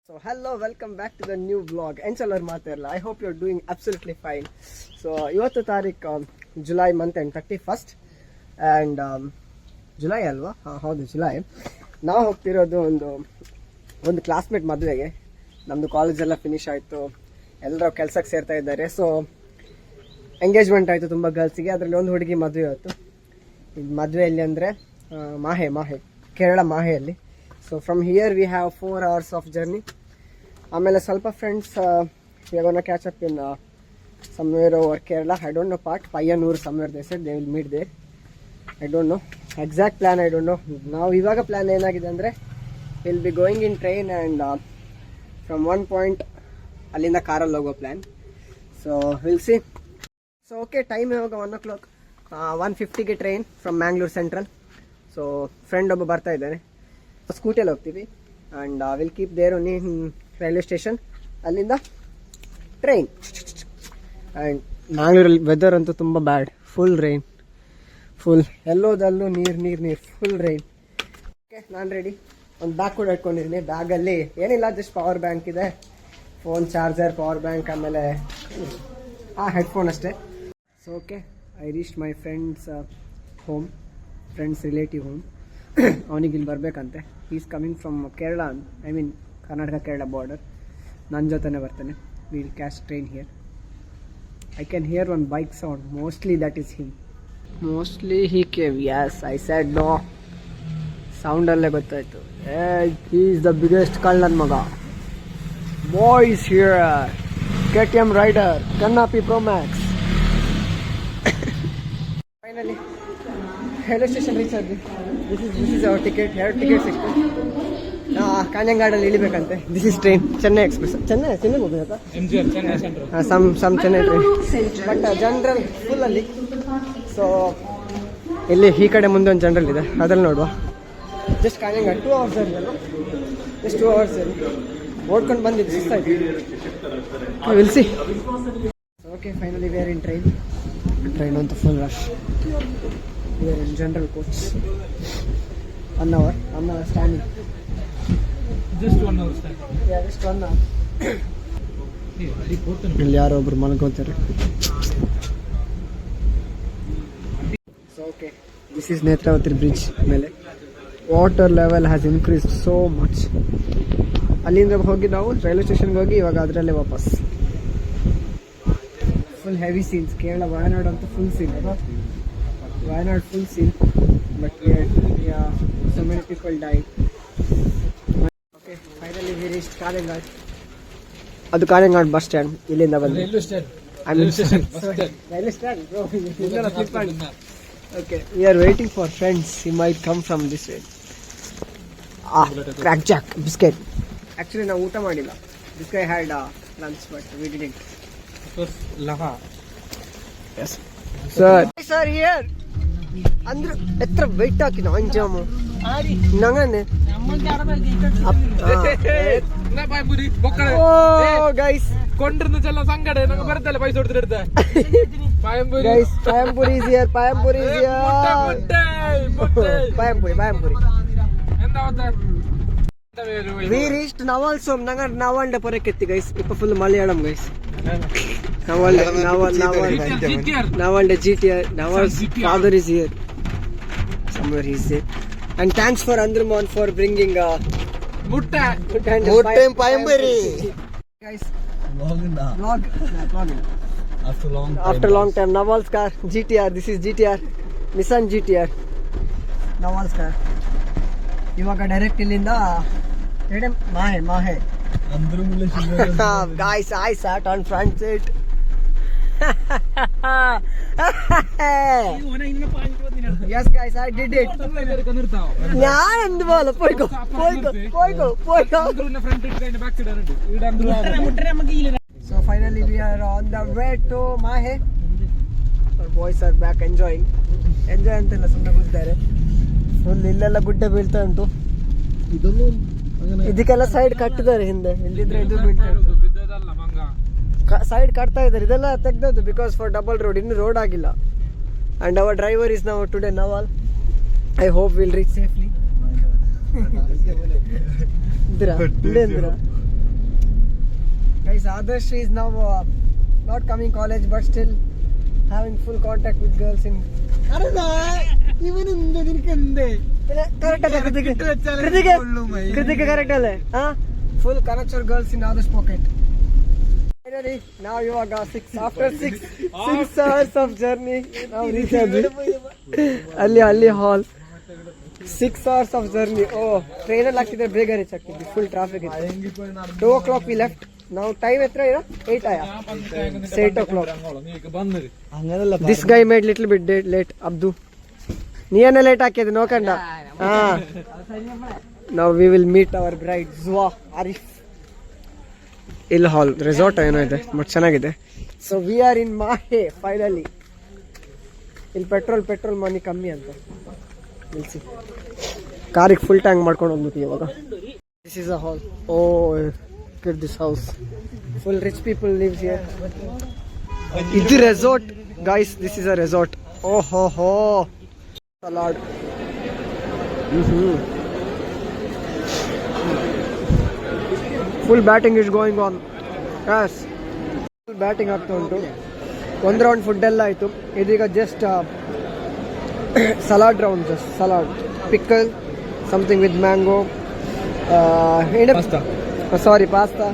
So hello, welcome back to the new vlog. Enchaloor Materla. I hope you're doing absolutely fine. So ಇವತ್ತು ತಾರೀಕು July month end 31st and July ಅಲ್ವಾ? ಹೌದು July. ನಾವು ಹೋಗ್ತಿರೋದು ಒಂದು classmate ಮದುವೆಗೆ. ನಮ್ಮದು ಕಾಲೇಜೆಲ್ಲ finish ಆಯಿತು, ಎಲ್ಲರೂ ಕೆಲಸಕ್ಕೆ ಸೇರ್ತಾ ಇದ್ದಾರೆ. ಸೊ ಎಂಗೇಜ್ಮೆಂಟ್ ಆಯಿತು ತುಂಬ ಗರ್ಲ್ಸಿಗೆ. ಅದರಲ್ಲಿ ಒಂದು ಹುಡುಗಿ ಮದುವೆ ಆಯಿತು. ಇದು ಮದುವೆಯಲ್ಲಿ ಅಂದರೆ ಮಾಹೆ Kerala ಮಾಹೆಯಲ್ಲಿ. So from here we have 4 hours of journey. ಆಮೇಲೆ ಸ್ವಲ್ಪ friends we are gonna catch up in somewhere over Kerala. I don't know part. Payanur somewhere they said they will meet there. I don't know. Exact plan I don't know. ನಾವು ಇವಾಗ plan ಏನಾಗಿದೆ ಅಂದರೆ we'll be going in train and from one point ಅಲ್ಲಿಂದ ಕಾರಲ್ಲಿ ಹೋಗೋ plan. So we'll see. So okay, time ಇವಾಗ 1 o'clock. 1:50ಗೆ train from Mangalore central. So friend ಒಬ್ಬ ಬರ್ತಾ ಇದ್ದಾನೆ, ಸ್ಕೂಟಿಯಲ್ಲಿ ಹೋಗ್ತೀವಿ. And will keep there only railway station, ಅಲ್ಲಿಂದ ಟ್ರೈನ್. ಆ್ಯಂಡ್ ಮ್ಯಾಂಗ್ಳೂರಲ್ಲಿ ವೆದರ್ ಅಂತೂ ತುಂಬ ಬ್ಯಾಡ್, ಫುಲ್ ರೈನ್, ಫುಲ್ ಎಲ್ಲೋದಲ್ಲೂ ನೀರು ಫುಲ್ ರೈನ್. ಓಕೆ, ನಾನು ರೆಡಿ. ಒಂದು ಬ್ಯಾಗ್ ಕೂಡ ಇಟ್ಕೊಂಡಿದ್ದೀನಿ. ಬ್ಯಾಗಲ್ಲಿ ಏನಿಲ್ಲ, ಜಸ್ಟ್ ಪವರ್ ಬ್ಯಾಂಕ್ ಇದೆ, ಫೋನ್ ಚಾರ್ಜರ್, ಪವರ್ ಬ್ಯಾಂಕ್, ಆಮೇಲೆ ಹೆಡ್ಫೋನ್ ಅಷ್ಟೇ. So okay, I reached my friends home, friends relative home. ಅವನಿಗೆ ಇಲ್ಲಿ ಬರಬೇಕಂತೆ. Is coming from Kerala, I mean Karnataka Kerala border. ನನ್ನ ಜೊತೆನೇ ಬರ್ತಾನೆ. Will catch train here. I can hear one bike sound. Mostly that is him. Mostly he came. Yes, I said no. ಸೌಂಡಲ್ಲೇ ಗೊತ್ತಾಯಿತು. He is the biggest ಕಳ್ಳನ್ ಮಗ. Boys here. KTM rider, ಕನ್ನಾಪಿ pro max. Finally railway station reach ಆದ್ವಿ. This is our ticket. 2 ticket ಸಿಕ್ತು. ಕಾಂಜಂಗಾಡಲ್ಲಿ ಇಳಿಬೇಕಂತೆ. This is train, Chennai express. ಚೆನ್ನೈಗೆ ಹೋಗ್ಬೇಕಾ? Some Chennai train, but general full ಅಲ್ಲಿ. ಸೊ ಇಲ್ಲಿ ಈ ಕಡೆ ಮುಂದೆ ಒಂದು ಜನರಲ್ ಇದೆ, ಅದ್ರಲ್ಲಿ ನೋಡುವ. ಜಸ್ಟ್ ಕಾಂಜಂಗಾಡ್ 2 hours ಅಲ್ಲ, ಜಸ್ಟ್ 2 hours ಓಡ್ಕೊಂಡು ಬಂದಿದ್ದು ಸಿಕ್ತಾಯಿತ್ತು. Will see. Okay, finally we are in train. Train ಅಂತೂ full rush. We are in general coach. 1 hour standing. Just 1 hour standing. Yeah, just 1 hour. ಇಲ್ಲಿ ಯಾರೋ ಒಬ್ರು ಮಲ್ಕೋತಾರೆ. So okay, this is Netravati bridge ಮೇಲೆ. Water level has increased so much. ಅಲ್ಲಿಂದ ಹೋಗಿ ನಾವು railway ಸ್ಟೇಷನ್ಗೆ ಹೋಗಿ ಇವಾಗ ಅದರಲ್ಲೇ ವಾಪಸ್. Full heavy scenes. Kerala Wayanad ಅಂತೂ full scene. Wayanad full scene, but yeah, so many people died. Okay, finally we reached Kalengad. Adu Kalengad bus stand. Illinda bande. Railway stand. Railway stand, bro. Okay, we are waiting for friends. He might come from this way. Crack Jack biscuit. Actually, na uta madilla. This guy had lunch, but we didn't. It was Laha. Yes. Sir, here. ಅಂದ್ರೆ ಎತ್ರ weight ಹಾಕಿನ ಅಂಜಾಮು ನಂಗನೆ. Guys ಕೊಂಡಿരുന്ന ചെല്ല സങ്കട നമുക്ക് വെറുതെ പൈസ കൊടുത്തിട്ട് guys Payampuri is here. Payampuri is here. Payampuri we reached Nawal Som. nangar Nawalde poreketti guys. ipo full Malayalam guys. Nawalde GTR. Nawal's father is here somewhere. He is there. And thanks for Andruman for bringing mutta and Payambari guys. Vlog after long time. Nawal's car GTR. This is GTR, Nissan GTR. Nawal's car. ಇವಾಗ direct ಇಲ್ಲಿಂದ ಮಾಹೆ. Guys, I sat on front seat. Yes guys, I did it. ഞാൻ എന്ത് പോലെ പോയിക്കോ. So finally we are on the way to Mahe. Our boys are back enjoy ಅಂತೆಲ್ಲ ಸುಮ್ಮನೆ ಕೂತಿದ್ದಾರೆ. Full ಇಲ್ಲೆಲ್ಲ ಗುಡ್ಡೆ ಬೀಳ್ತಾ ಉಂಟು. ಇದಕ್ಕೆಲ್ಲ ಸೈಡ್ ಕಟ್ಟಿದ್ದಾರೆ ಹಿಂದೆ, ಇಲ್ಲಿದ್ರೆ ಇದು ಬೀಳ್ತಾ ಇತ್ತು. ಸೈಡ್ ಕಟ್ತಾ ಇದ್ದಾರೆ. ಇದೆಲ್ಲ ತೆಗ್ದದ್ದು ಬಿಕಾಸ್ ಫಾರ್ ಡಬಲ್ ರೋಡ್. ಇನ್ನು ರೋಡ್ ಆಗಿಲ್ಲ. And our driver is now today Nawal. I hope we'll reach safely. Guys, Adarsh is now not coming college but still having full contact with girls in. Correct alle. Full connection girls in Adarsh pocket. Finally, now you are 6 after 6 hours of journey. Now reach Ali hall. 6 hours of journey. Oh, train ಅಲ್ಲಿ ಹಾಕಿದ್ರೆ ಬೇಗ reach ಆಗ್ತಿದ್ವಿ. Full traffic ಇತ್ತು. 2 o'clock we left. Now time ಎತ್ರ ಇದೆ 8 ಆಯಾ. 8 o'clock. This guy made little bit late. Abdu. ನೀನೇ late ಹಾಕಿದೆ ನೋಕಂಡ. Now we will meet our bride Zua Arif. ಇಲ್ ಹಾಲ್ ರೆಸಾರ್ಟ್ ಏನೋ ಇದೆ ಬಟ್ ಚೆನ್ನಾಗಿದೆ. So we are in Mahe finally. ಇಲ್ಲಿ ಪೆಟ್ರೋಲ್ ಮನಿ ಕಮ್ಮಿ ಅಂತ ನಿಲ್ಸಿ ಕಾರಿಗೆ ಫುಲ್ ಟ್ಯಾಂಕ್ ಮಾಡ್ಕೊಂಡು ಹೋಗ್ಬಿಟ್ಟು ಇವಾಗ. This is a hall. Oh get this house. Full rich people lives here. ಇದು resort guys. This is a resort. ಓಹೋ ಹೋ salad. Full batting is going on. Yes, full batting ಆಗ್ತಾ ಉಂಟು. ಒಂದು ರೌಂಡ್ ಫುಡ್ ಎಲ್ಲ ಆಯಿತು. ಇದೀಗ just salad round. Just salad, pickle, something with mango, sorry pasta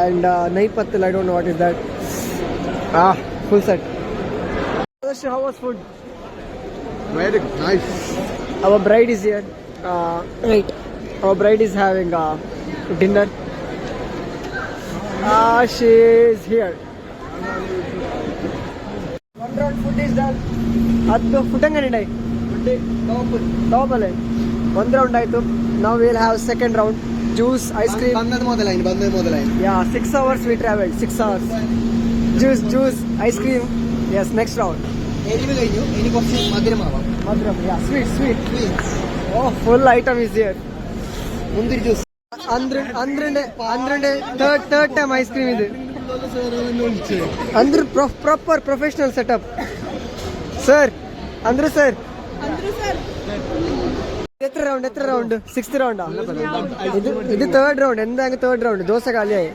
and neypathal. I don't know what is that. Full set. How was food? Very nice. Our bride is here. Right. Our bride is having dinner. She is here. One round food is done. ಅದು food ಅಂಗಡಿ ಟಾಪಲ್ಲೇ ಒಂದು round ಆಯಿತು. ನಾವು will have second round. Juice, ice cream. ಬಂದದ ಮೊದಲ ಯಾ 6 hours we traveled. 6 hours. Juice, ice cream. Yes, next round. ഇനി കുറച്ച് മധുരമാവാം. Madhuram, yeah, sweet. Oh, full item is here. മുന്തിരി ജ്യൂസ്. ಅಂದ್ರೆ third time ice cream ಇದೆ. ಅಂದ್ರೆ proper professional setup. Sir, ಅಂದ್ರೆ sir ಎത്ര ರೌಂಡ್ 6th round. ಇದು third round. ಎಂದಂಗೆ ಥರ್ಡ್ ರೌಂಡ್. ದೋಸೆ ಖಾಲಿ ಆಯಿ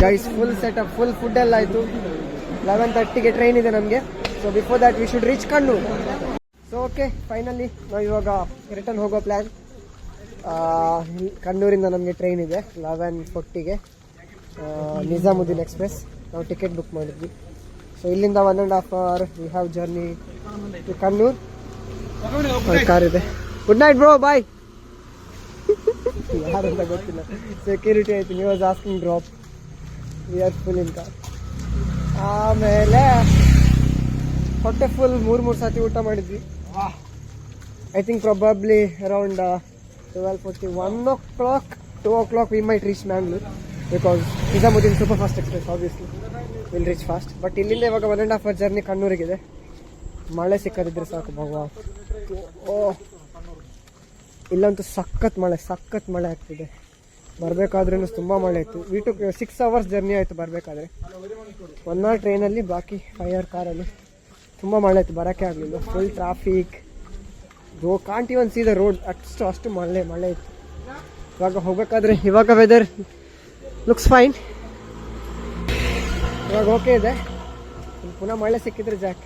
guys. Full setup, full food ಎಲ್ಲ ಆಯಿತು. 11:30ಗೆ ಟ್ರೈನ್ ಇದೆ ನಮಗೆ. So before that we should reach Kannur. So okay, finally ನಾವು ಇವಾಗ ರಿಟರ್ನ್ ಹೋಗೋ ಪ್ಲ್ಯಾನ್. ಕಣ್ಣೂರಿಂದ ನಮಗೆ ಟ್ರೈನ್ ಇದೆ 11:40ಗೆ, ನಿಜಾಮುದ್ದೀನ್ ಎಕ್ಸ್ಪ್ರೆಸ್. ನಾವು ಟಿಕೆಟ್ ಬುಕ್ ಮಾಡಿದ್ವಿ. ಸೊ ಇಲ್ಲಿಂದ 1.5 hour we have journey to Kannur. Car ಇದೆ. ಗುಡ್ ನೈಟ್ ಬ್ರೋ, ಬಾಯ್. ಯಾರಂತ ಗೊತ್ತಿಲ್ಲ. ಸೆಕ್ಯೂರಿಟಿ ಆಯ್ತು. ನೀವು was asking drop. We are full in car. ಆಮೇಲೆ ಹೊಟ್ಟೆ ಫುಲ್ 3 ಸತಿ ಊಟ ಮಾಡಿದ್ವಿ. I think probably around 12:40, 1 o'clock, 2 o'clock we might reach Mangalore because Nizamuddin super fast express obviously will reach fast. But ಇಲ್ಲಿಂದ ಇವಾಗ 1.5 hour ಜರ್ನಿ ಕಣ್ಣೂರಿಗಿದೆ. ಮಳೆ ಸಿಕ್ಕದಿದ್ರೆ ಸಾಕು ಭಗವಾನ್. ಇಲ್ಲಂತೂ ಸಖತ್ ಮಳೆ ಆಗ್ತಿದೆ. ಬರಬೇಕಾದ್ರೂ ತುಂಬ ಮಳೆ ಇತ್ತು. ವಿ ಟು 6 hours ಜರ್ನಿ ಆಯಿತು ಬರಬೇಕಾದ್ರೆ. 1 hour ಟ್ರೈನಲ್ಲಿ, ಬಾಕಿ 5 hour ಕಾರಲ್ಲಿ. ತುಂಬ ಮಳೆ ಇತ್ತು, ಬರೋಕ್ಕೆ ಆಗಲಿಲ್ಲ. Full traffic. Can't even C the road. ಅಷ್ಟು ಮಳೆ ಇತ್ತು. ಇವಾಗ ಹೋಗಬೇಕಾದ್ರೆ ಇವಾಗ ವೆದರ್ ಲುಕ್ಸ್ ಫೈನ್. ಇವಾಗ ಓಕೆ ಇದೆ. ಪುನಃ ಮಳೆ ಸಿಕ್ಕಿದ್ರೆ ಜಾಕ್.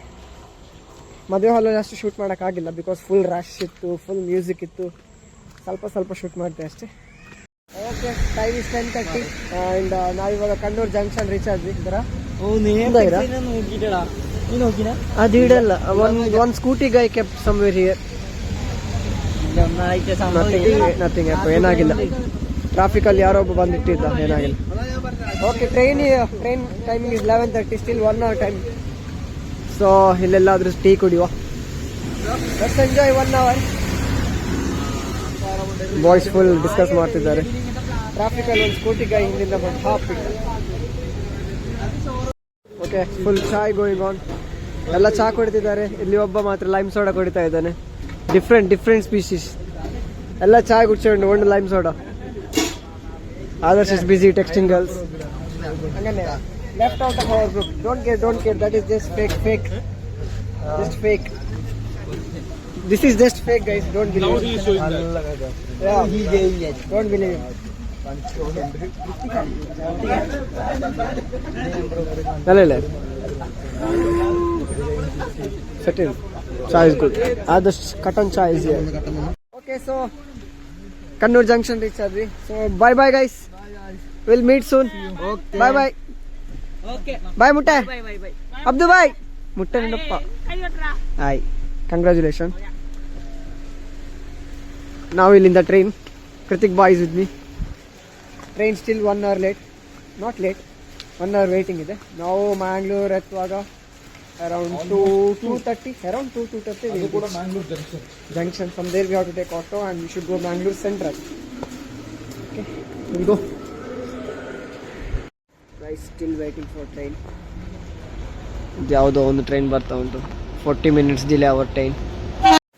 ಮದುವೆ ಹಾಲಲ್ಲಿ ಅಷ್ಟು ಶೂಟ್ ಮಾಡೋಕ್ಕಾಗಿಲ್ಲ ಬಿಕಾಸ್ ಫುಲ್ ರಶ್ ಇತ್ತು, ಫುಲ್ ಮ್ಯೂಸಿಕ್ ಇತ್ತು. ಸ್ವಲ್ಪ ಶೂಟ್ ಮಾಡಿದೆ ಅಷ್ಟೇ. ಓಕೆ, ಟೈಮ್ ಇಸ್ 10:30 ಆ್ಯಂಡ್ ನಾವಿವಾಗ ಕಣ್ಣೂರು ಜಂಕ್ಷನ್ ರೀಚ್ ಆದ್ವಿ. ಅದು ಇಡಲ್ಲ. ಒಂದು scooty guy kept somewhere here. Nothing ಏನಾಗಿಲ್ಲ. ಟ್ರಾಫಿಕಲ್ಲಿ ಯಾರೋ ಒಬ್ಬ ಬಂದಿಟ್ಟಿದ್ದ, ಏನಾಗಿಲ್ಲ. Okay, train timing is 11:30. Still 1 hour time. So ಇಲ್ಲೆಲ್ಲಾದ್ರೂ ಟೀ ಕುಡಿಯುವ. Let's enjoy 1 hour. Boys full discuss ಮಾಡ್ತಿದ್ದಾರೆ. ಟ್ರಾಫಿಕಲ್ಲಿ ಒಂದು ಸ್ಕೂಟಿ ಗೈ ಹಿಂದಿಂದ ಬಂದು ಹಾಕ್ಬಿಟ್ಟು. Okay, full chai going on. ಎಲ್ಲ ಚಾ ಕುಡಿತಿದ್ದಾರೆ. ಇಲ್ಲಿ ಒಬ್ಬ ಮಾತ್ರ ಲೈಮ್ ಸೋಡಾ ಕುಡಿತಾ ಇದ್ದಾನೆ. Different species. ಎಲ್ಲ ಚಾ ಕುಡ್ಸ್ಕೊಂಡು ಒಂದು lime soda. Others is busy texting girls. Angane left out of our group. Don't care. That is just fake. Just fake. This is just fake, guys. Don't believe it. Yeah. Don't believe it. ಅಲ್ಲೇ settle. Chai is good. The cotton chai is here. Okay, so Kannur Junction reach advi. So bye bye guys. We'll meet soon. Okay. Bye bye. Okay. Bye Mutta. Bye bye bye. Abdu bye. Mutta nindappa. Hi. Congratulations. Now we'll in the train. Kritik boy is with me. Train still 1 hour late. Not late. 1 hour waiting ಇದೆ. ನಾವು Mangalore ಎತ್ತುವಾಗ around 2:30. Around 2:30. ಅದು ಕೂಡ Mangalore junction. Junction. From there we have to take auto and we should go Mangalore Central. Okay, we'll go. Guys, still waiting for train. ಯಾವುದೋ ಒಂದು train ಬರ್ತಾ ಉಂಟು. 40 minutes delay our train.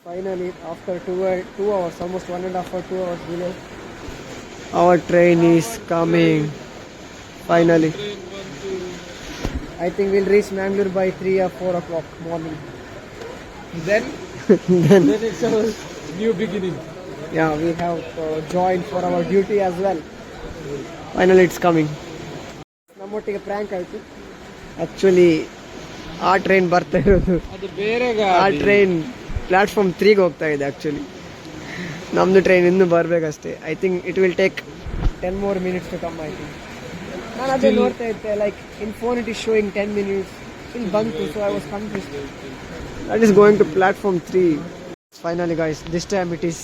Finally, after 2 hours, almost 1.5 or 2 hours delay, our train is coming. Finally. I think we'll reach Mangalore by 3 or 4 o'clock morning. Then Then, it's a new beginning. yeah, we have joined for our duty as well. Finally, it's coming. ನಮ್ಮೊಟ್ಟಿಗೆ prank ಆಯಿತು. Actually ಆ train ಬರ್ತಾ ಇರೋದು, ಅದು ಬೇರೆ ಆ train platform 3ಗೆ ಹೋಗ್ತಾ ಇದೆ ಆ್ಯಕ್ಚುಲಿ. ನಮ್ಮದು ಟ್ರೈನ್ ಇನ್ನೂ ಬರಬೇಕಷ್ಟೇ. I think it will take 10 more minutes to come, I think. ನಾನು ಅದೇ ನೋಡ್ತಾ ಇದ್ದೆ, like in phone it is showing 10 minutes. ಇಲ್ಲಿ ಬಂತು, so I was confused. That is going to platform 3. Finally guys, this time it is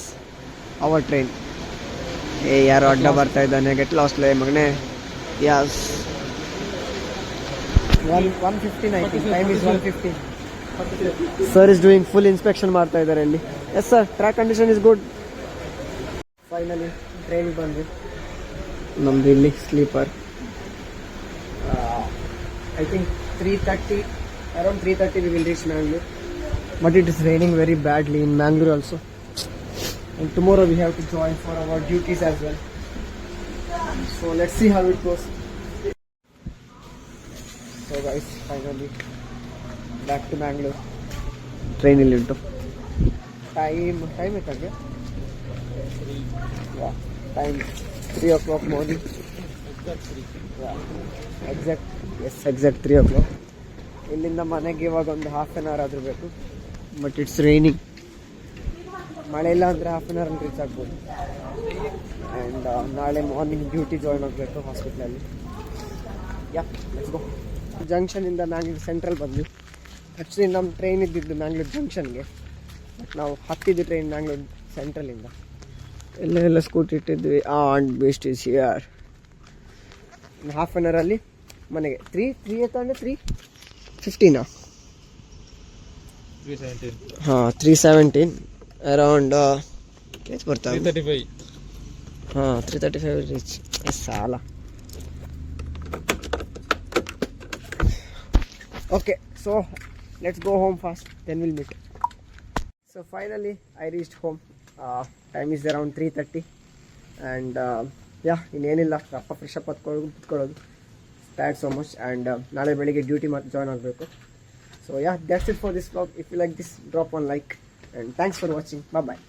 our train. ಯಾರೋ ಅಡ್ಡ ಬರ್ತಾ ಇದ್ದಾನೆ, ಗೆಟ್ ಲಾಸ್ಟ್ ಲೇ ಮಗನೇ. Yes, 1:15 I think. Time is 1:15. Sir is doing full inspection ಮಾಡ್ತಾ ಇದ್ದಾರೆ ಇಲ್ಲಿ. Yes sir, track condition is good. Finally ಟ್ರೈನಿಗೆ ಬಂದ್ವಿ. ನಮ್ದು ಇಲ್ಲಿ sleeper. I think 3:30, around 3:30 we will reach Mangalore. But it is raining very badly in Mangalore also. And tomorrow we have to join for our duties as well. So let's see how it goes. So guys, finally back to Mangalore. Train ಇಲ್ಲಿ ಉಂಟು. Time ಎಷ್ಟಾಗಿದೆ? Time 3 o'clock morning. Exact 3 o'clock. ಇಲ್ಲಿಂದ ಮನೆಗೆ ಇವಾಗ ಒಂದು half an hour ಆದರೂ ಬೇಕು. But it's raining. ಮಳೆ ಇಲ್ಲ ಅಂದರೆ ಹಾಫ್ ಆನ್ ಅವರಲ್ಲಿ ರೀಚ್ ಆಗ್ಬೋದು. ಆ್ಯಂಡ್ ನಾಳೆ ಮಾರ್ನಿಂಗ್ ಡ್ಯೂಟಿ ಜಾಯ್ನ್ ಆಗಬೇಕು ಹಾಸ್ಪಿಟ್ಲಲ್ಲಿ. Let's go. ಜಂಕ್ಷನಿಂದ ಮ್ಯಾಂಗ್ಳೂರ್ ಸೆಂಟ್ರಲ್ ಬಂದ್ವಿ. ಆ್ಯಕ್ಚುಲಿ ನಮ್ಮ ಟ್ರೈನ್ ಇದ್ದಿದ್ದು ಮ್ಯಾಂಗ್ಳೂರ್ ಜಂಕ್ಷನ್ಗೆ, ಬಟ್ ನಾವು ಹತ್ತಿದ್ದು ಟ್ರೈನ್ ಮ್ಯಾಂಗ್ಳೂರ್ ಸೆಂಟ್ರಲಿಂದ. ಎಲ್ಲ ಸ್ಕೂಟಿ ಇಟ್ಟಿದ್ವಿ. And based is here. Half an ಅವರಲ್ಲಿ ಮನೆಗೆ. 3 ಎತ್ತಂದರೆ 3:15. 317. ಹಾಂ, 3:17 ಅರೌಂಡ್ ಎಷ್ಟು ಬರ್ತಾವೆ? 335. ಹಾಂ, 3:35 ರೀಚ್. ಸಾಲ. Okay, so let's go home fast, then we'll meet. So finally I reached home. Time is around 3:30 and ಇನ್ನೇನಿಲ್ಲ, ಅಪ್ಪ ಫ್ರೆಶ್ ಅಪ್ ಕುತ್ಕೊಳ್ಳೋದು. ಟೈರ್ಡ್ so much and ನಾಳೆ ಬೆಳಿಗ್ಗೆ ಡ್ಯೂಟಿ ಮತ್ತೆ ಜಾಯ್ನ್ ಆಗಬೇಕು. So that's it for this vlog. If you like this, drop one like and thanks for watching. Bye bye.